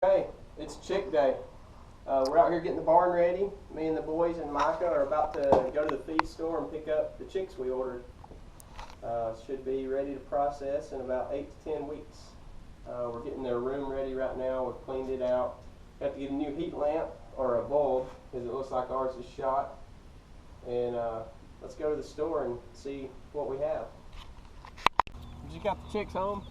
Hey, it's chick day. We're out here getting the barn ready. Me and the boys and Micah are about to go to the feed store and pick up the chicks we ordered. Should be ready to process in about 8 to 10 weeks. We're getting their room ready right now. We've cleaned it out. Got to get a new heat lamp or a bulb because it looks like ours is shot. And let's go to the store and see what we have. We just got the chicks home.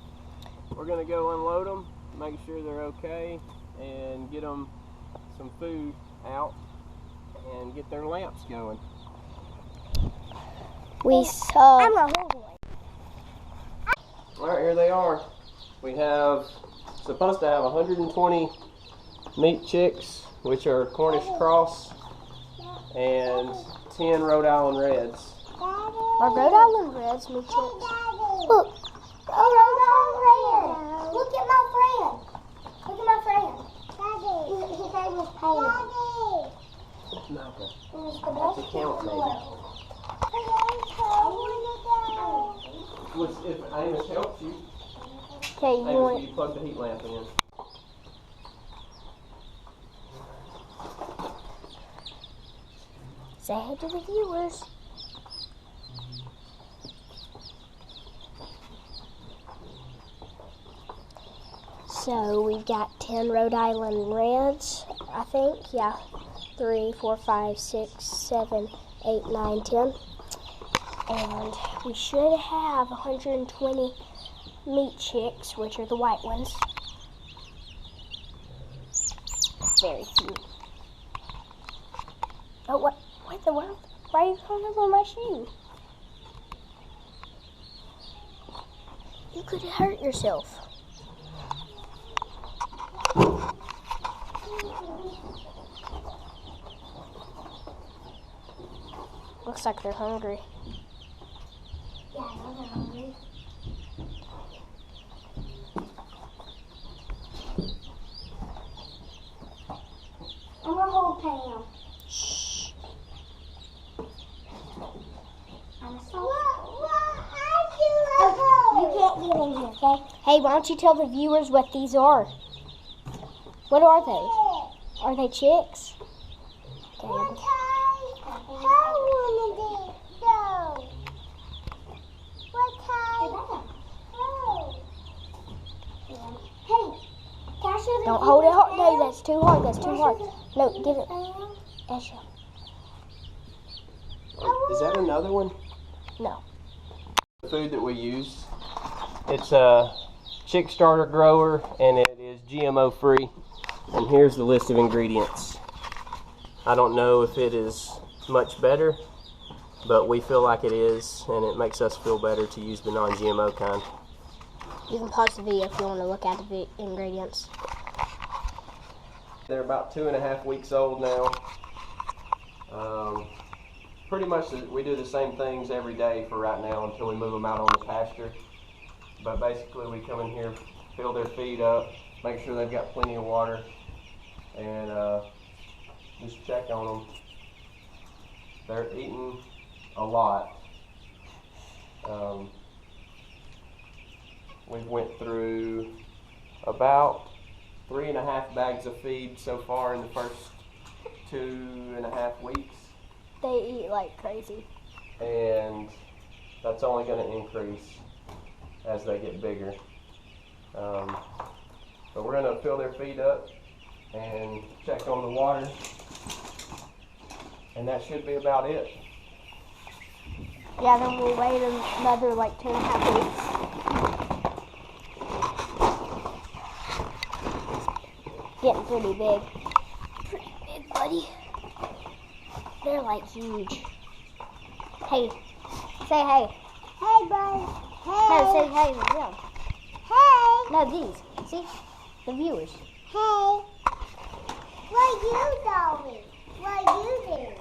We're going to go unload them, make sure they're okay, and get them some food out and get their lamps going. We saw. Alright, here they are. We have supposed to have 120 meat chicks, which are Cornish cross, and 10 Rhode Island Reds. Are Rhode Island Reds meat chicks? Look. Oh, Rhode Island Red. Look at my friend. Look at my friend. Daddy. His name was Payne. Micah. Who's the That's best a count, baby. If Amos helps you, Okay, you Amos, want... you plug the heat lamp in. Say hi to the viewers. So we've got 10 Rhode Island Reds, I think. Yeah. 3, 4, 5, 6, 7, 8, 9, 10. And we should have 120 meat chicks, which are the white ones. Very cute. Oh, what the world? Why are you coming over my shoe? You could hurt yourself. Looks like they're hungry. Yeah, I know they're hungry. I'm gonna hold Pam. Shh. I'm so. You can't get in here, okay? Hey, why don't you tell the viewers what these are? What are those? Are they chicks? Okay. Don't hold it hard. No, that's too hard. That's too hard. No, get it. Esha. Is that another one? No. The food that we use, it's a chick starter grower and it is GMO free. And here's the list of ingredients. I don't know if it is much better, but we feel like it is, and it makes us feel better to use the non-GMO kind. You can pause the video if you want to look at the ingredients. They're about 2.5 weeks old now. Pretty much we do the same things every day for right now until we move them out on the pasture. But basically we come in here, fill their feed up, make sure they've got plenty of water, and just check on them. They're eating a lot. We went through about 3.5 bags of feed so far in the first 2.5 weeks. They eat like crazy. And that's only going to increase as they get bigger. But we're going to fill their feed up and check on the water. And that should be about it. Yeah, then we'll wait another like 2.5 weeks. Getting pretty big. Pretty big, buddy. They're like huge. Hey. Say hey. Hey, bud. Hey. No, say hey to them. Hey. No, these. See? The viewers. Hey. What you doing? What you doing?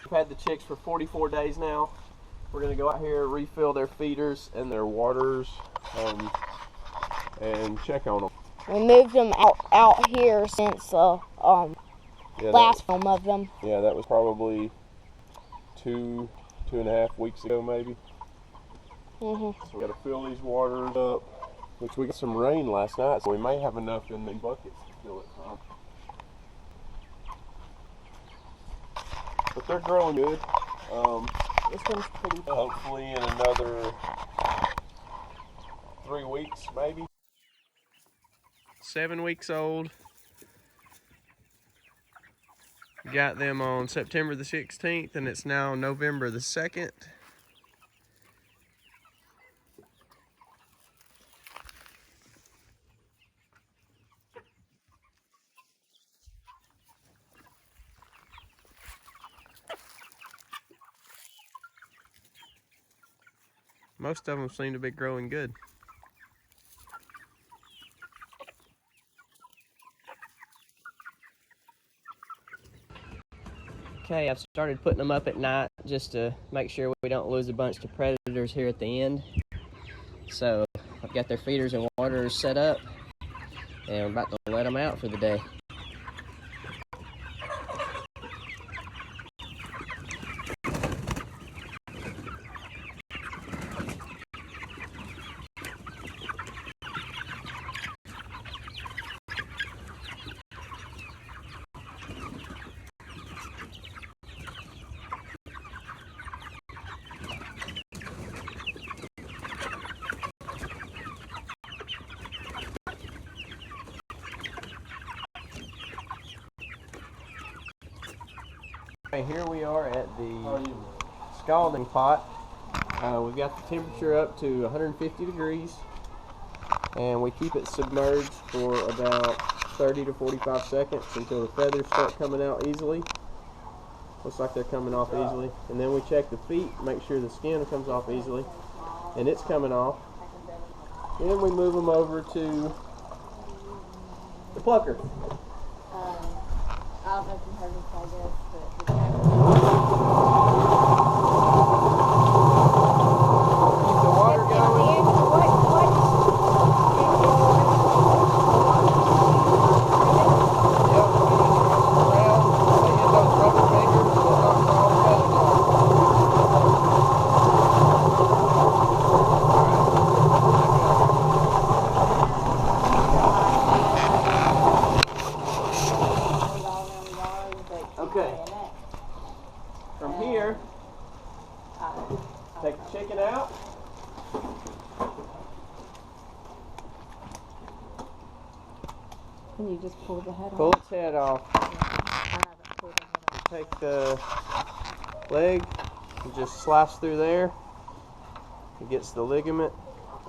We've had the chicks for 44 days now. We're going to go out here, refill their feeders and their waters, and check on them. We moved them out here since last film of them. Yeah, that was probably 2.5 weeks ago maybe. So we got to fill these waters up, which we got some rain last night, so we may have enough in the buckets to fill it from. But they're growing good. This one's pretty, hopefully in another 3 weeks maybe. 7 weeks old. Got them on September the 16th, and it's now November the 2nd. Most of them seem to be growing good. Okay, I've started putting them up at night just to make sure we don't lose a bunch to predators here at the end. So I've got their feeders and waters set up, and I'm about to let them out for the day. Here we are at the scalding pot. We've got the temperature up to 150 degrees, and we keep it submerged for about 30 to 45 seconds until the feathers start coming out easily. Looks like they're coming off easily. And then we check the feet, make sure the skin comes off easily, and it's coming off. Then we move them over to the plucker. I don't know if you heard me say this, but Keep the water going. Okay. From here, take the chicken out. Can you just pull the head off? Pull its head off. I haven't pulled the head off. Take the leg and just slice through there. It gets the ligament.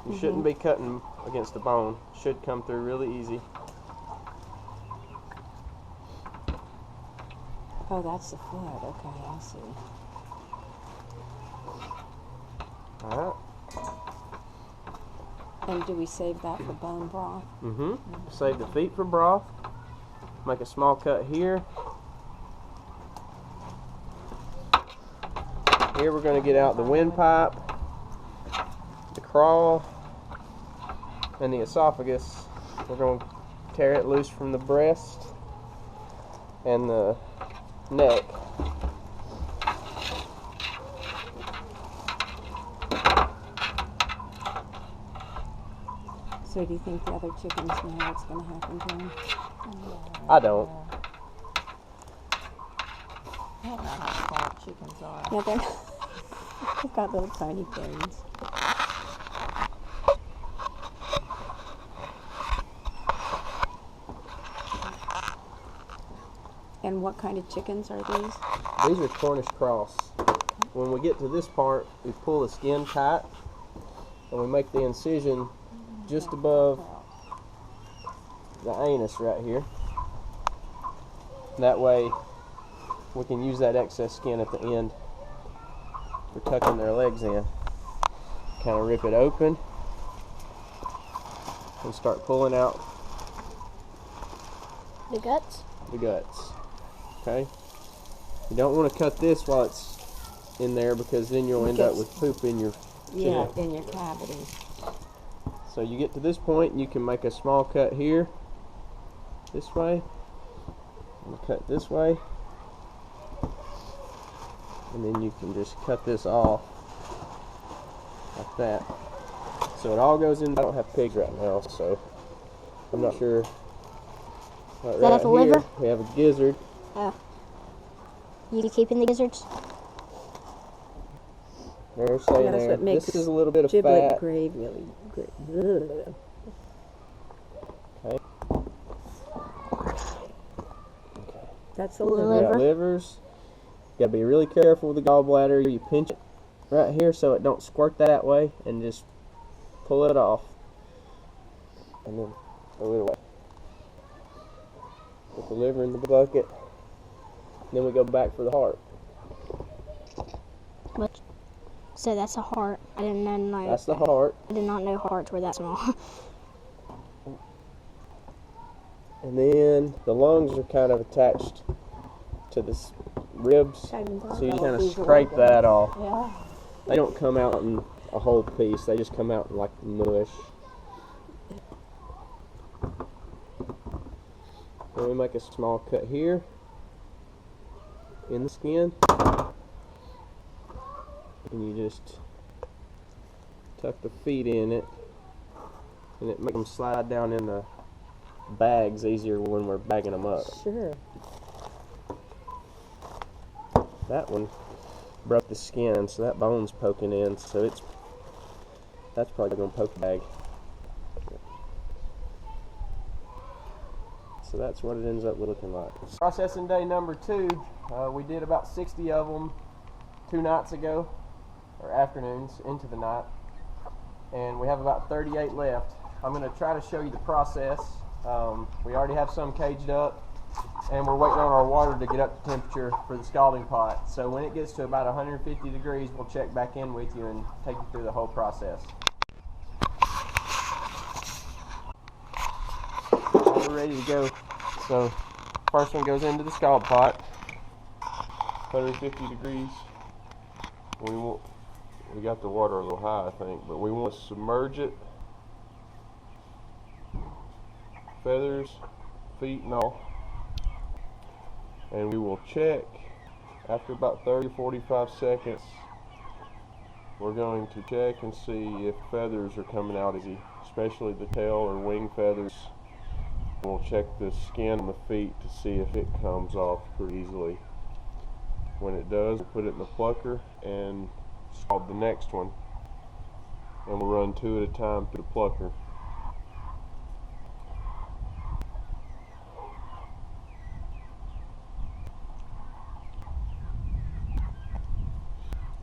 You shouldn't be cutting against the bone. Should come through really easy. Oh, that's the foot. Okay, I see. Alright. And do we save that for bone broth? Save the feet for broth. Make a small cut here. Here we're going to get out the windpipe, the craw, and the esophagus. We're going to tear it loose from the breast and the neck. So do you think the other chickens know what's going to happen to them? I don't. I don't know how small chickens are. Yeah, they've got little tiny brains. And what kind of chickens are these? These are Cornish cross. When we get to this part, we pull the skin tight and we make the incision just above the anus right here. That way we can use that excess skin at the end for tucking their legs in. Kind of rip it open and start pulling out The guts? the guts. Okay? You don't want to cut this while it's in there because then you'll end up with poop in your chick. in your cavity. So you get to this point and you can make a small cut here, this way, and cut this way, and then you can just cut this off like that. So it all goes in. I don't have pigs right now, so I'm not sure. Right, that have a liver? We have a gizzard. Oh. You keeping the gizzards? They're saying That's there. what makes This is a little bit of giblet fat. gravy really great. Okay. That's the The liver. liver. Livers. You gotta be really careful with the gallbladder. You pinch it right here so it don't squirt that way, and just pull it off, and then throw it away. Put the liver in the bucket. Then we go back for the heart. What? So that's a heart. I didn't know. That's the heart. I did not know hearts were that small. And then the lungs are kind of attached to the ribs, so you kind of scrape that off. Yeah. They don't come out in a whole piece. They just come out in like mush. Then we make a small cut here in the skin, and you just tuck the feet in it, and it makes them slide down in the bags easier when we're bagging them up. Sure. That one broke the skin, so that bone's poking in, so that's probably gonna poke the bag. So that's what it ends up looking like. Processing day number 2, we did about 60 of them 2 nights ago, or afternoons into the night, and we have about 38 left. I'm going to try to show you the process. We already have some caged up, and we're waiting on our water to get up to temperature for the scalding pot. So when it gets to about 150 degrees, we'll check back in with you and take you through the whole process. We're ready to go. So first one goes into the scald pot, 150 degrees. We got the water a little high, I think, but we want to submerge it, feathers, feet and all, and we will check after about 30-45 seconds. We're going to check and see if feathers are coming out easy, especially the tail or wing feathers. We'll check the skin on the feet to see if it comes off pretty easily. When it does, we'll put it in the plucker and scald the next one, and we'll run 2 at a time through the plucker.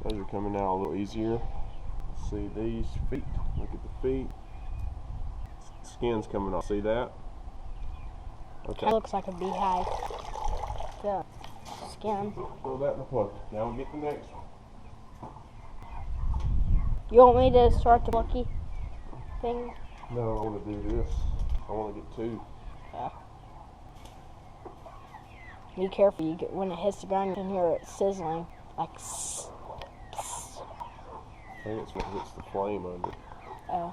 Those are coming out a little easier. See these feet? Look at the feet. Skin's coming off. See that? Okay. That looks like a beehive. The skin. Throw that in the plucker. Now we'll get the next one. You want me to start the lucky thing? No, I want to do this. I want to get 2. Yeah. Be careful. You get when it hits the ground, you can hear it sizzling, like. I think it's what hits the flame under. Oh.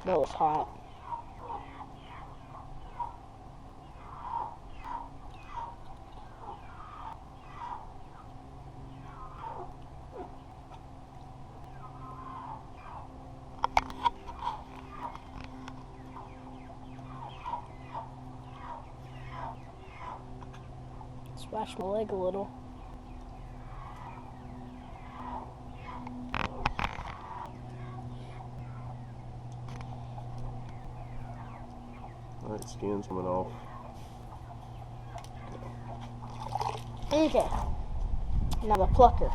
That was hot. Splash my leg a little. Alright, skin's coming off. Okay. Now the plucker.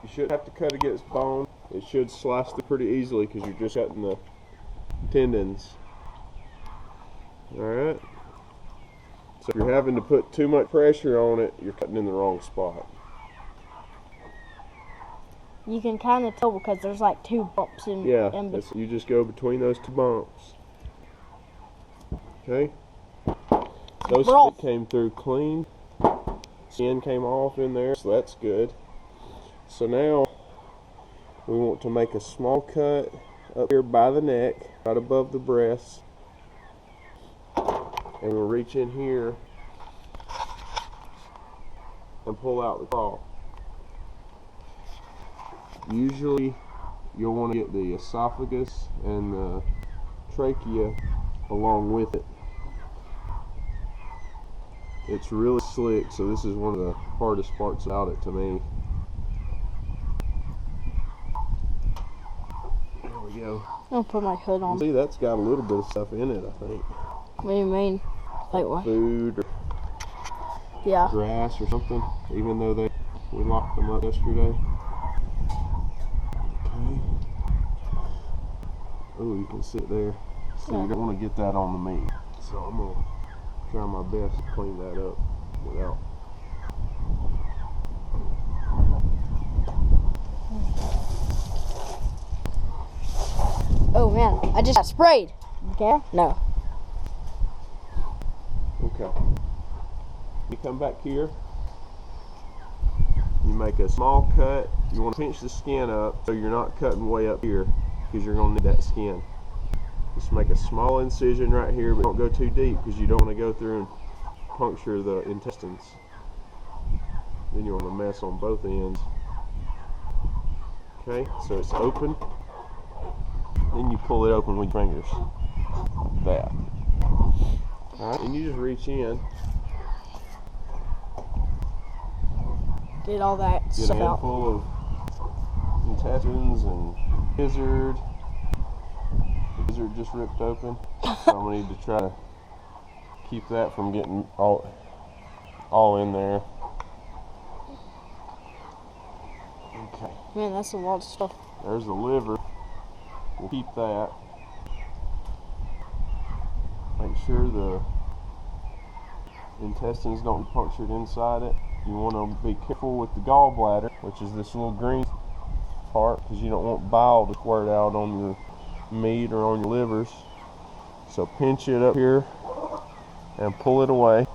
You shouldn't have to cut against bone. It should slice through pretty easily because you're just cutting the tendons. Alright? So if you're having to put too much pressure on it, you're cutting in the wrong spot. You can kind of tell because there's like 2 bumps in between. You just go between those 2 bumps. Okay? Those feet came through clean. Skin came off in there, so that's good. So now we want to make a small cut up here by the neck, right above the breast. And we'll reach in here and pull out the claw. Usually you'll want to get the esophagus and the trachea along with it. It's really slick, so this is one of the hardest parts about it to me. There we go. I'll put my hood on. See, that's got a little bit of stuff in it, I think. What do you mean? Like what? Food or grass or something, even though we locked them up yesterday. Okay. Oh, you can sit there. So you don't want to get that on the meat. So I'm going to try my best to clean that up without. Oh man, I just got sprayed. Okay? No. Okay. You come back here. You make a small cut. You want to pinch the skin up so you're not cutting way up here because you're going to need that skin. Just make a small incision right here, but don't go too deep because you don't want to go through and puncture the intestines. Then you want to mess on both ends. Okay, so it's open. Then you pull it open with your fingers. Like that. Alright, and you just reach in. Get all that Get a stuff out. handful of intestines and gizzard. The gizzard just ripped open. So I'm going to need to try to keep that from getting all in there. Okay. Man, that's a lot of stuff. There's the liver. We'll keep that. Make sure the intestines don't be punctured inside it. You want to be careful with the gallbladder, which is this little green part, because you don't want bile to squirt out on your meat or on your livers. So pinch it up here and pull it away,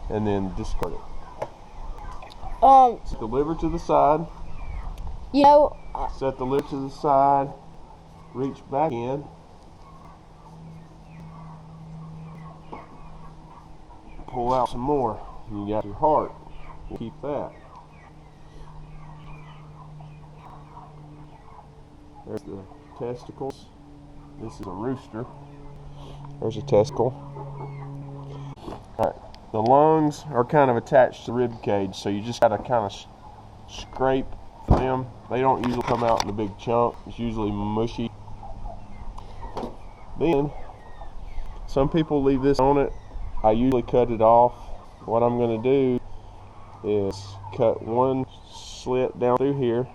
and then discard it. Set the liver to the side. You know. Set the liver to the side. Reach back in. Pull out some more. You got your heart. Keep that. There's the testicles. This is a rooster. There's a testicle. Alright. The lungs are kind of attached to the rib cage, so you just got to kind of scrape them. They don't usually come out in a big chunk. It's usually mushy. Then, some people leave this on it. I usually cut it off. What I'm going to do is cut one slit down through here.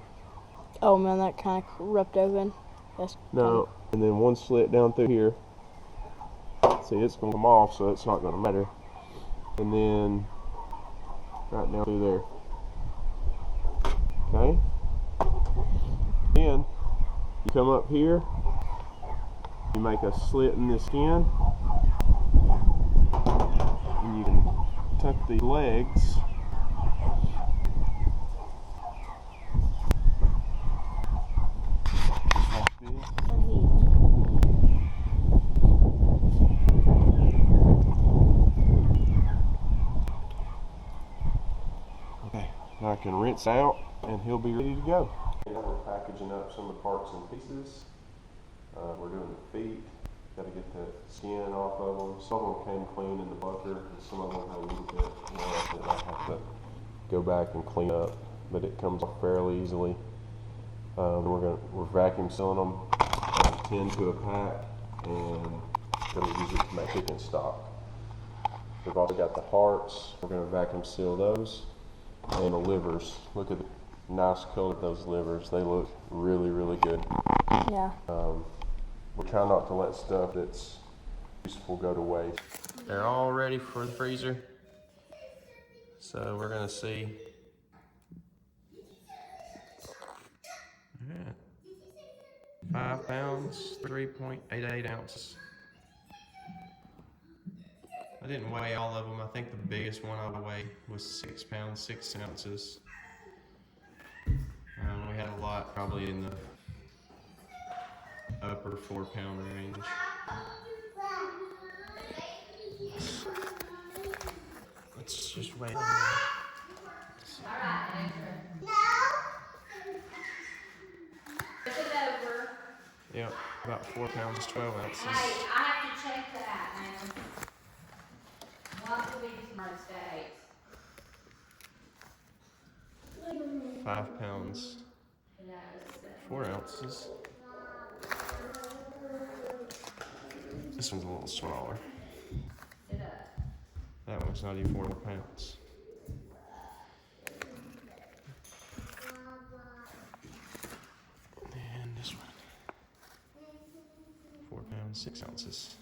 Oh man, that kind of ripped open. No, and then one slit down through here. See, it's going to come off, so it's not going to matter. And then right down through there. Okay? Then you come up here, you make a slit in the skin, and you can tuck the legs. Like this. Okay, now I can rinse out and he'll be ready to go. We're packaging up some of the parts and pieces. We're doing the feet. Got to get the skin off of them. Some of them came clean in the bucker, and some of them had a little bit that I have to go back and clean up, but it comes off fairly easily. We're vacuum sealing them 10 to a pack, and going to use it to make chicken stock. We've also got the hearts. We're going to vacuum seal those, and the livers. Look at nice color, those livers. They look really, really good. Yeah. We try not to let stuff that's useful go to waste. They're all ready for the freezer. So we're gonna see. Yeah. 5 pounds, 3.88 ounces. I didn't weigh all of them. I think the biggest one I weighed was 6 pounds, 6 ounces. We had a lot probably in the upper 4 pound range. Let's just wait. Yep, about 4 pounds, 12 ounces. Hey, I have to check that, man. What's the biggest mistake? 5 pounds, 4 ounces. This one's a little smaller. That one's not even 4 pounds. And this one, 4 pounds, 6 ounces.